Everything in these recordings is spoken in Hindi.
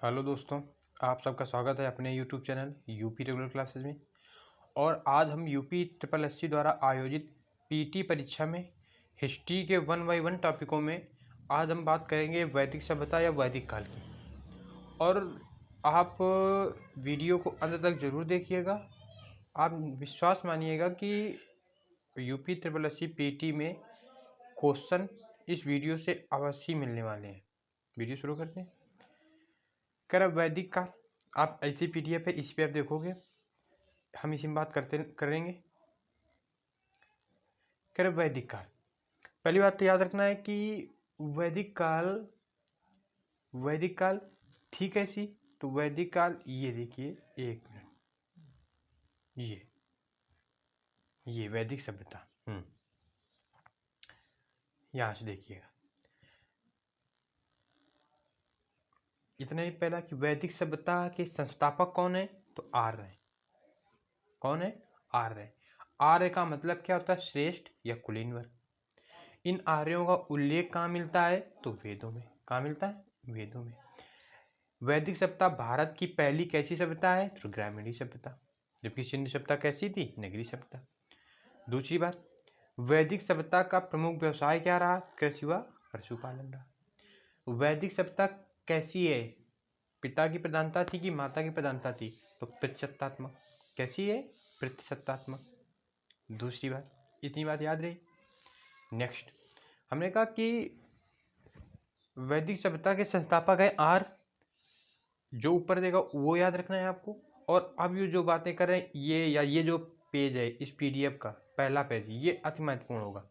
हेलो दोस्तों, आप सबका स्वागत है अपने YouTube channel UP regular classes में। और आज हम यूपी ट्रिपल एससी द्वारा आयोजित पीटी परीक्षा में हिस्ट्री के 1 बाई 1 टॉपिकों में आज हम बात करेंगे वैदिक सभ्यता या वैदिक काल की। और आप वीडियो को अंत तक ज़रूर देखिएगा। आप विश्वास मानिएगा कि यूपी ट्रिपल एससी पीटी में क्वेश्चन इस वीडियो से अवश्य मिलने वाले हैं। वीडियो शुरू करते हैं। कर वैदिक काल, आप ऐसी पीडीएफ है, इस पे आप देखोगे, हम इसी में बात करेंगे। कर वैदिक काल, पहली बात तो याद रखना है कि वैदिक काल थी कैसी। तो वैदिक काल ये देखिए, एक मिनट, ये वैदिक सभ्यता, यहां से देखिएगा। इतना ही पहला कि वैदिक सभ्यता के संस्थापक कौन है, तो आर्य है। कौन है? आर्य। आर्य का मतलब क्या होता है? श्रेष्ठ या कुलीनवर। इन आर्यों का उल्लेख कहाँ मिलता है? तो वेदों में। कहाँ मिलता है? वेदों में। वैदिक सभ्यता भारत की पहली कैसी सभ्यता है? तो ग्रामीणी सभ्यता। जबकि सिंधु सभ्यता कैसी थी? नगरीय सभ्यता। दूसरी बात, वैदिक सभ्यता का प्रमुख व्यवसाय क्या रहा? कृषि व पशुपालन रहा। वैदिक सभ्यता कैसी है? पिता की प्रधानता थी कि माता की प्रधानता थी? तो प्रतिशतात्मक। कैसी है? प्रतिशतात्मक। दूसरी बात, इतनी बात याद रही। नेक्स्ट, हमने कहा कि वैदिक सभ्यता के संस्थापक है आर्य। जो ऊपर देगा वो याद रखना है आपको। और अब ये जो बातें कर रहे हैं, ये जो पेज है इस पीडीएफ का पहला पेज, ये अति महत्वपूर्ण होगा।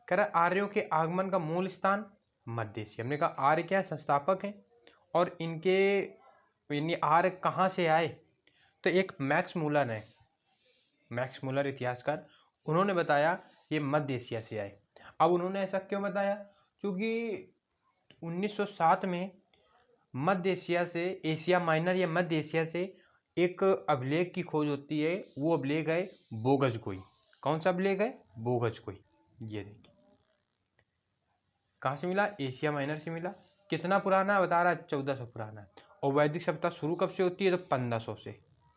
कह रहा आर्यों के आगमन का मूल स्थान मध्य एशिया। हमने कहा आर्य क्या है? संस्थापक हैं। और इनके आर्य कहाँ से आए? तो एक मैक्स मूलर है, मैक्स मूलर इतिहासकार, उन्होंने बताया ये मध्य एशिया से आए। अब उन्होंने ऐसा क्यों बताया? क्योंकि 1907 में मध्य एशिया से, एशिया माइनर या मध्य एशिया से एक अभिलेख की खोज होती है। वो अभिलेख है बोगजकोई। कौन सा अभिलेख है? बोगजकोई। ये देखिए, कहाँ से मिला? एशिया माइनर से मिला। कितना पुराना बता रहा है? 1400 पुराना है। और वैदिक सभ्यता शुरू कब से होती है? तो 1500 से,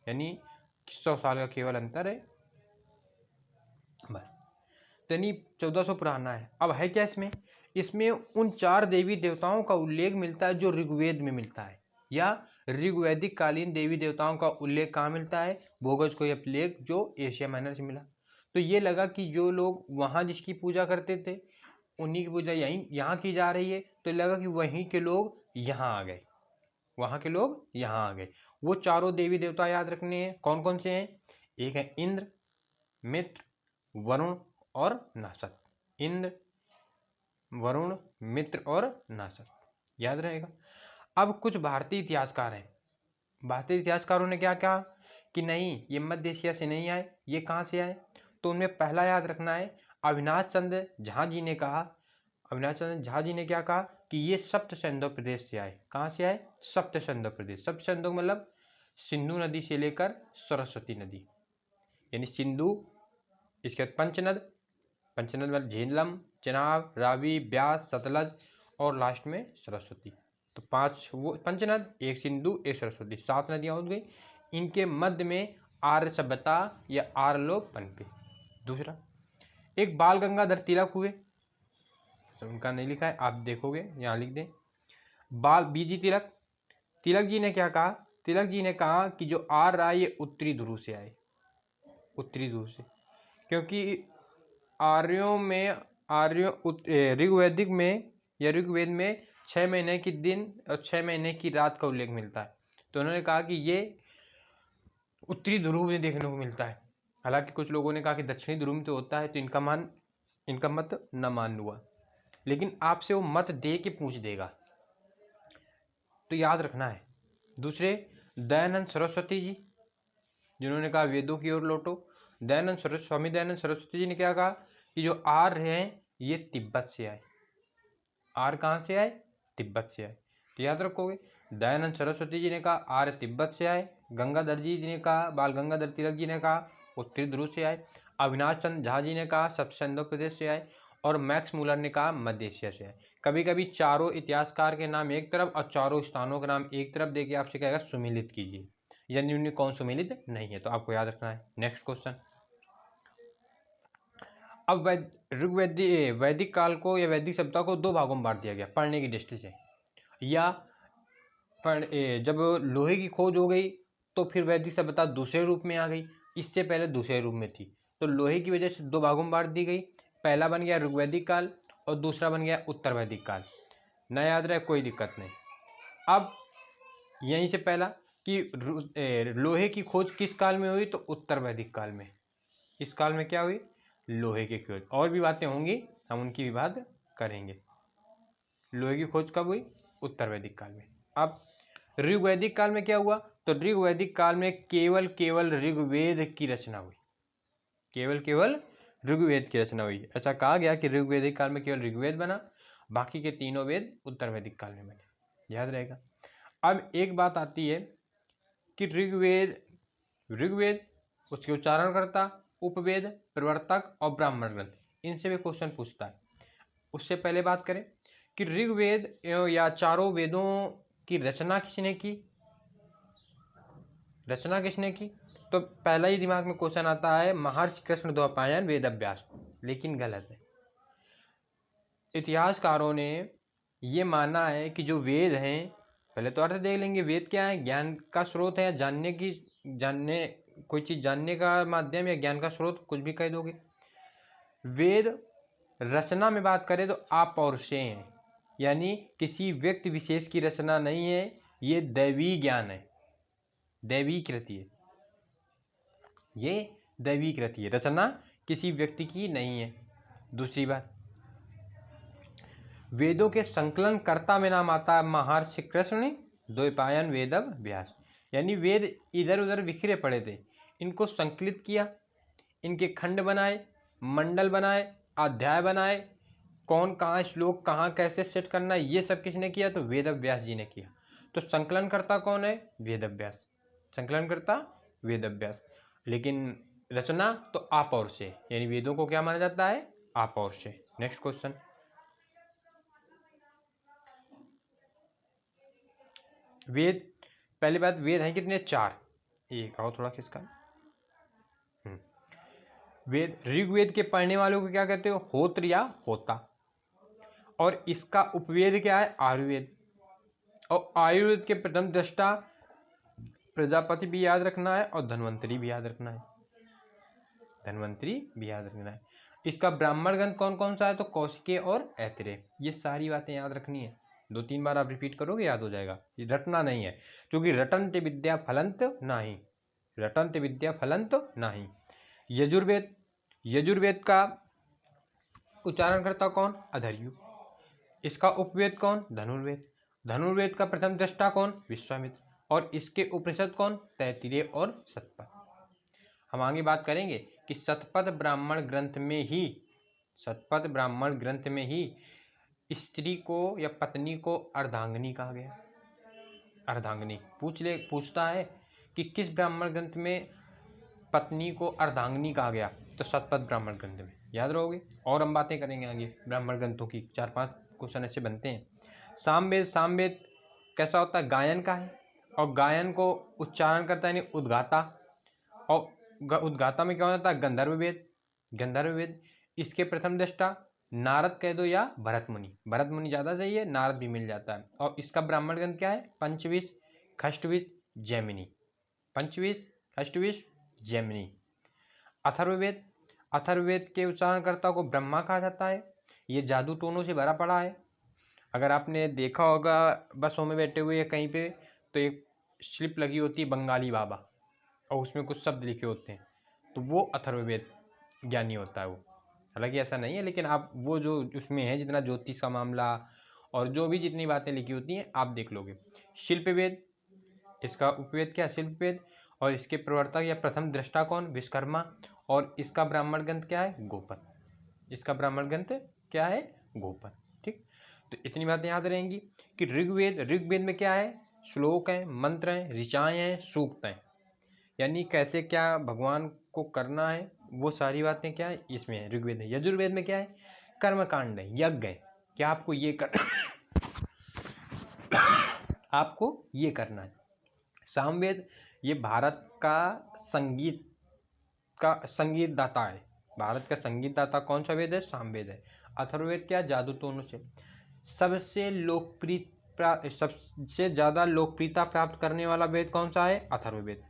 यानी 100 साल का केवल अंतर है बस। तो यानी 1400 पुराना है। अब है क्या इसमें उन 4 देवी देवताओं का उल्लेख मिलता है जो ऋग्वेद में मिलता है, या ऋग्वैदिक कालीन देवी देवताओं का उल्लेख कहाँ मिलता है? बोगज को अभिलेख जो एशिया माइनर से मिला। तो ये लगा कि जो लोग वहां जिसकी पूजा करते थे उन्हीं की पूजा यहाँ की जा रही है। तो लगा कि वहीं के लोग यहाँ आ गए, वहां के लोग यहाँ आ गए। वो चारों देवी देवता याद रखने हैं। कौन कौन से हैं? एक है इंद्र, मित्र, वरुण और नासत। इंद्र, वरुण, मित्र और नासत, याद रहेगा। अब कुछ भारतीय इतिहासकार हैं। भारतीय इतिहासकारों ने क्या कहा कि नहीं, ये मध्य एशिया से नहीं आए। ये कहाँ से आए? तो उनमें पहला याद रखना है, अविनाश चंद्र झा जी ने कहा। अविनाश चंद्र झा जी ने क्या कहा कि ये सप्त सिंधु प्रदेश से आए। कहाँ से आए? सप्त सिंधु प्रदेश। सप्त सिंधु मतलब सिंधु नदी से लेकर सरस्वती नदी, यानी सिंधु, इसके बाद पंचनद, पंचनद मतलब झेलम, चेनाब, रावी, ब्यास, सतलज और लास्ट में सरस्वती। तो 5 वो पंचनद, एक सिंधु, एक सरस्वती, 7 नदियां हो गई। इनके मध्य में आर्य सभ्यता या आर्य लोग पनपे। दूसरा, एक बाल गंगाधर तिलक हुए, उनका नहीं लिखा है, आप देखोगे यहाँ लिख दें। बाल बीजी तिलक, तिलक जी ने क्या कहा? तिलक जी ने कहा कि जो आर्य आए ये उत्तरी ध्रुव से आए, उत्तरी ध्रुव से। क्योंकि आर्यों में ऋग्वैदिक में या ऋग्वेद में 6 महीने की दिन और 6 महीने की रात का उल्लेख मिलता है। तो उन्होंने कहा कि ये उत्तरी ध्रुव में देखने को मिलता है। हालांकि कुछ लोगों ने कहा कि दक्षिणी ध्रुव में तो होता है, तो इनका मत न मान हुआ। लेकिन आपसे वो मत दे के पूछ देगा, तो याद रखना है। दूसरे, दयानंद सरस्वती जी, जिन्होंने कहा वेदों की ओर लौटो। स्वामी दयानंद सरस्वती जी ने क्या कहा कि जो आर्य हैं ये तिब्बत से आए। आर्य कहाँ से आए? तिब्बत से आए। तो याद रखोगे, दयानंद सरस्वती जी ने कहा आर्य तिब्बत से आए। गंगाधर जी ने कहा, बाल गंगाधर तिलक जी ने कहा उत्तरी ध्रुव से आए। अविनाश चंद्र झा जी ने कहा सप्त सिंधु प्रदेश से आए। और मैक्स मूलर ने कहा मध्य एशिया से आए। कभी कभी चारों इतिहासकार के नाम एक तरफ और चारों स्थानों का नाम एक तरफ देके आपसे कहेगा सुमेलित कीजिए, यानी उनमें कौन सुमेलित नहीं है, तो आपको याद रखना है। Next question. अब वैदिक काल को या वैदिक सभ्यता को दो भागों में बांट दिया गया पढ़ने की दृष्टि से। या जब लोहे की खोज हो गई तो फिर वैदिक सभ्यता दूसरे रूप में आ गई, इससे पहले दूसरे रूप में थी, तो लोहे की वजह से दो भागों में बांट दी गई। पहला बन गया ऋग्वैदिक काल और दूसरा बन गया उत्तर वैदिक काल। ना याद रहे कोई दिक्कत नहीं। अब यहीं से पहला कि लोहे की खोज किस काल में हुई, तो उत्तर वैदिक काल में। इस काल में क्या हुई, लोहे की खोज। और भी बातें होंगी, हम उनकी भी बात करेंगे। लोहे की खोज कब हुई, उत्तर वैदिक काल में। अब ऋग्वैदिक काल में क्या हुआ, तो ऋग्वैदिक काल में केवल ऋग्वेद की रचना हुई, केवल ऋग्वेद की रचना हुई। अच्छा, कहा गया कि ऋग्वैदिक काल में केवल ऋग्वेद बना, बाकी के तीनों वेद उत्तर वैदिक काल में बने, याद रहेगा। अब एक बात आती है कि ऋग्वेद, उसके उच्चारणकर्ता, उपवेद, प्रवर्तक और ब्राह्मण ग्रंथ, इनसे भी क्वेश्चन पूछता है। उससे पहले बात करें कि ऋग्वेद या चारों वेदों की रचना किसने की, तो पहला ही दिमाग में क्वेश्चन आता है महर्षि कृष्णद्वैपायन वेदव्यास, लेकिन गलत है। इतिहासकारों ने ये माना है कि जो वेद हैं, पहले तो अर्थ देख लेंगे, वेद क्या है, ज्ञान का स्रोत है, कोई चीज जानने का माध्यम या ज्ञान का स्रोत, कुछ भी कह दोगे। वेद रचना में बात करें तो अपौरुषेय हैं, यानी किसी व्यक्ति विशेष की रचना नहीं है, ये दैवी ज्ञान है, दैवी कृति है, ये दैवी कृति है, रचना किसी व्यक्ति की नहीं है। दूसरी बात, वेदों के संकलन कर्ता में नाम आता है महर्षि कृष्ण द्वैपायन वेदव्यास, यानी वेद इधर उधर बिखरे पड़े थे, इनको संकलित किया, इनके खंड बनाए, मंडल बनाए, अध्याय बनाए, कौन कहाँ श्लोक कहाँ कैसे सेट करना है, ये सब किसने किया, तो वेदव्यास जी ने किया। तो संकलनकर्ता कौन है, वेदव्यास, संकलनकर्ता वेदव्यास। लेकिन रचना तो अपौरुषेय, यानी वेदों को क्या माना जाता है, अपौरुषेय। Next question. वेद, पहली बात, वेद हैं कितने, चार। एक आओ थोड़ा खिसका। वेद, ऋग्वेद के पढ़ने वालों को क्या कहते हो, होत्र या होता, और इसका उपवेद क्या है, आयुर्वेद, और आयुर्वेद के प्रथम दृष्टा प्रजापति भी याद रखना है और धन्वंतरी भी याद रखना है, धन्वंतरी भी याद रखना है। इसका ब्राह्मण ग्रंथ कौन कौन सा है, तो कौशिक और ऐतरेय। ये सारी बातें याद रखनी है, 2-3 बार आप रिपीट करोगे याद हो जाएगा, ये रटना नहीं है, क्योंकि रटंत विद्या फलंत नहीं, रटंत विद्या फलंत नहीं। यजुर्वेद, यजुर्वेद का उच्चारणकर्ता कौन, अधर्यु। इसका उपवेद कौन, धनुर्वेद। धनुर्वेद का प्रथम दृष्टा कौन, विश्वामित्र। और इसके उपनिषद कौन, तैत्तिरीय और शतपथ। हम आगे बात करेंगे कि शतपथ ब्राह्मण ग्रंथ में ही, शतपथ ब्राह्मण ग्रंथ में ही स्त्री को या पत्नी को अर्धांगिनी कहा गया। अर्धांगिनी पूछता है कि किस ब्राह्मण ग्रंथ में पत्नी को अर्धांगिनी कहा गया, तो शतपथ ब्राह्मण ग्रंथ में, याद रहोगे। और हम बातें करेंगे आगे ब्राह्मण ग्रंथों की, 4-5 क्वेश्चन ऐसे बनते हैं। सामवेद, सामवेद कैसा होता है, गायन का है, और गायन को उच्चारण करता है यानी उद्गाता, और उद्गाता में क्या होता है, गंधर्व वेद, गंधर्व वेद। इसके प्रथम दृष्टा नारद कह दो या भरत मुनि, भरत मुनि ज्यादा सही है, नारद भी मिल जाता है। और इसका ब्राह्मण ग्रंथ क्या है, पंचविश, खष्टविश, जैमिनी, पंचविश, खष्टविश, जैमिनी। अथर्ववेद, अथर्ववेद के उच्चारणकर्ता को ब्रह्मा कहा जाता है, ये जादू टोनों से भरा पड़ा है। अगर आपने देखा होगा बसों में बैठे हुए या कहीं पे, तो एक स्लिप लगी होती है बंगाली बाबा, और उसमें कुछ शब्द लिखे होते हैं, तो वो अथर्ववेद ज्ञानी होता है वो। हालांकि ऐसा नहीं है, लेकिन आप वो जो उसमें है, जितना ज्योतिष का मामला और जो भी जितनी बातें लिखी होती हैं आप देख लोगे। शिल्पवेद, इसका उपवेद क्या है, शिल्पवेद। और इसके प्रवर्तक या प्रथम दृष्टा कौन, विश्वकर्मा। और इसका ब्राह्मण ग्रंथ क्या है, गोपद। इसका ब्राह्मण ग्रंथ क्या है, गोपद। ठीक, तो इतनी बातें याद रहेंगी कि ऋग्वेद, ऋग्वेद में क्या है, श्लोक हैं, मंत्र हैं, ऋचाएं हैं, सूक्त हैं, यानी कैसे क्या भगवान को करना है, वो सारी बातें क्या है इसमें है, ऋग्वेद में। यजुर्वेद में क्या है, कर्मकांड है, यज्ञ है, कि आपको ये कर आपको ये करना है। सामवेद ये भारत का संगीतदाता है। भारत का संगीतदाता कौन सा वेद है? सामवेद है। अथर्ववेद क्या? जादू टोनों से सबसे ज्यादा लोकप्रियता प्राप्त करने वाला वेद कौन सा है? अथर्ववेद।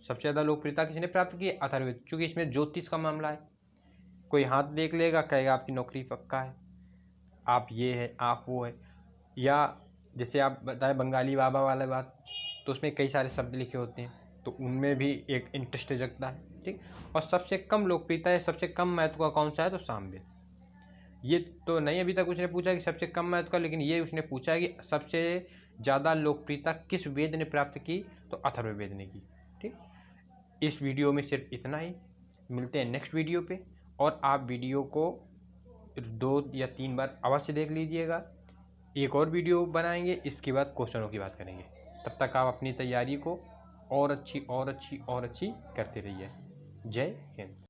सबसे ज्यादा लोकप्रियता किसने प्राप्त की? अथर्ववेद। क्योंकि इसमें ज्योतिष का मामला है। कोई हाथ देख लेगा, कहेगा आपकी नौकरी पक्का है, आप ये है, आप वो है। या जैसे आप बताए बंगाली बाबा वाला बात, तो उसमें कई सारे शब्द लिखे होते हैं, तो उनमें भी एक इंटरेस्ट जगता है। ठीक। और सबसे कम लोकप्रियता है, सबसे कम महत्व का कौन सा है? तो सामवेद। ये तो नहीं अभी तक उसने पूछा कि सबसे कम महत्व का, लेकिन ये उसने पूछा है कि सबसे ज़्यादा लोकप्रियता किस वेद ने प्राप्त की? तो अथर्ववेद ने की। ठीक। इस वीडियो में सिर्फ इतना ही। मिलते हैं नेक्स्ट वीडियो पे। और आप वीडियो को 2 या 3 बार अवश्य देख लीजिएगा। एक और वीडियो बनाएंगे, इसके बाद क्वेश्चनों की बात करेंगे। तब तक आप अपनी तैयारी को और अच्छी करते रहिए। जय हिंद।